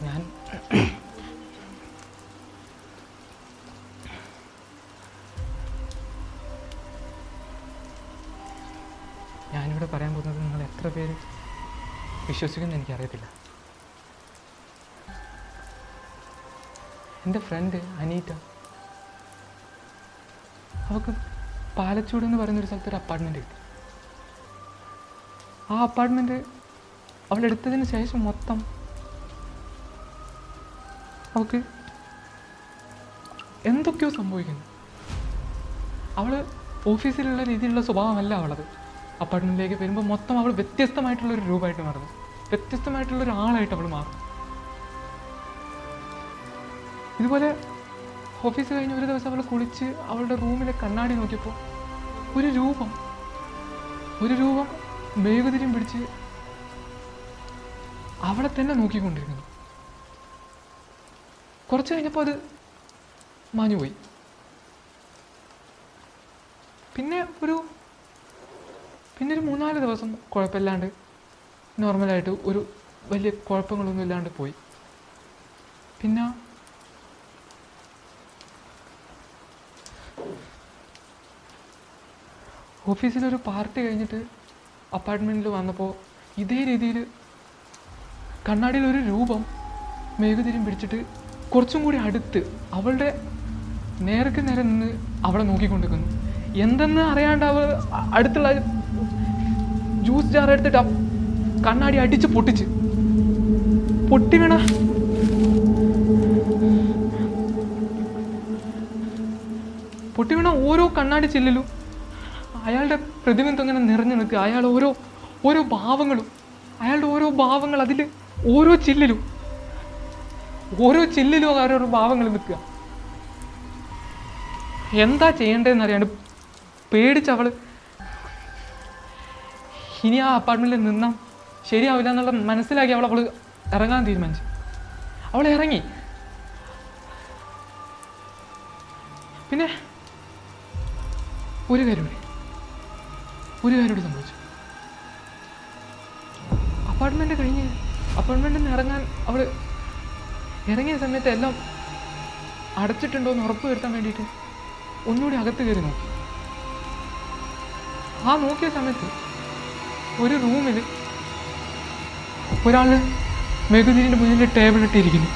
ഞാൻ ഞാനിവിടെ പറയാൻ പോകുന്നത് നിങ്ങൾ എത്ര പേര് വിശ്വസിക്കുമെന്ന് എനിക്കറിയത്തില്ല. എൻ്റെ ഫ്രണ്ട് അനീറ്റ, അവൾക്ക് പാലച്ചൂട് എന്ന് പറയുന്നൊരു സ്ഥലത്തൊരു അപ്പാർട്ട്മെൻറ്റ് കിട്ടി. ആ അപ്പാർട്ട്മെൻറ്റ് അവളെടുത്തതിന് ശേഷം മൊത്തം അവൾക്ക് എന്തൊക്കെയോ സംഭവിക്കുന്നു. അവൾ ഓഫീസിലുള്ള രീതിയിലുള്ള സ്വഭാവമല്ല അവളത്. അപ്പാർട്ട്മെൻറ്റിലേക്ക് വരുമ്പോൾ മൊത്തം അവൾ വ്യത്യസ്തമായിട്ടുള്ളൊരു രൂപമായിട്ട് മാറുന്നു, വ്യത്യസ്തമായിട്ടുള്ളൊരാളായിട്ട് അവൾ മാറും. ഇതുപോലെ ഓഫീസ് കഴിഞ്ഞ് ഒരു ദിവസം അവൾ കുളിച്ച് അവളുടെ റൂമിലെ കണ്ണാടി നോക്കിയപ്പോൾ ഒരു രൂപം മെഴുകുതിരിയും പിടിച്ച് അവളെ തന്നെ നോക്കിക്കൊണ്ടിരിക്കുന്നു. കുറച്ച് കഴിഞ്ഞപ്പോൾ അത് മാഞ്ഞുപോയി. പിന്നെ ഒരു 3-4 ദിവസം കുഴപ്പമില്ലാണ്ട് നോർമലായിട്ട് ഒരു വലിയ കുഴപ്പങ്ങളൊന്നും ഇല്ലാണ്ട് പോയി. പിന്നെ ഓഫീസിലൊരു പാർട്ടി കഴിഞ്ഞിട്ട് അപ്പാർട്ട്മെൻറ്റിൽ വന്നപ്പോൾ ഇതേ രീതിയിൽ കണ്ണാടിയിൽ ഒരു രൂപം മെഴുകുതിരിയും പിടിച്ചിട്ട് കുറച്ചും കൂടി അടുത്ത് അവളുടെ നേർക്ക് നേരെ നിന്ന് അവളെ നോക്കിക്കൊണ്ടിരിക്കുന്നു. എന്തെന്ന് അറിയാണ്ട് അവൾ അടുത്തുള്ള ജ്യൂസ് ജാർ എടുത്തിട്ട് കണ്ണാടി അടിച്ച് പൊട്ടി വീണ ഓരോ കണ്ണാടി ചില്ലിലും അയാളുടെ പ്രതിബിംബം ഇങ്ങനെ നിറഞ്ഞു നിൽക്കുക. അയാൾ ഓരോ ഭാവങ്ങളും, അയാളുടെ ഓരോ ഭാവങ്ങൾ അതിൽ ഓരോ ചില്ലിലും ഓരോ ഭാവങ്ങൾ നിൽക്കുക. എന്താ ചെയ്യേണ്ടതെന്ന് അറിയാണ്ട് പേടിച്ചവൾ ഇനി ആ അപ്പാർട്ട്മെൻറ്റിൽ നിന്നാൽ ശരിയാവില്ല എന്നുള്ള മനസ്സിലാക്കി അവൾ ഇറങ്ങാൻ തീരുമാനിച്ചു. അവൾ ഇറങ്ങി. പിന്നെ ഒരു കാര്യം സംഭവിച്ചു. അപ്പാർട്ട്മെൻറ്റിൽ നിന്ന് ഇറങ്ങാൻ അവൾ ഇറങ്ങിയ സമയത്ത് എല്ലാം അടച്ചിട്ടുണ്ടോ എന്ന് ഉറപ്പ് വരുത്താൻ വേണ്ടിയിട്ട് ഒന്നുകൂടി അകത്ത് കയറി നോക്കി. ആ നോക്കിയ സമയത്ത് ഒരു റൂമിൽ ഒരാൾ മെഴുകുതിരിൻ്റെ മുന്നിൽ ടേബിൾ ഇട്ടിരിക്കുന്നു.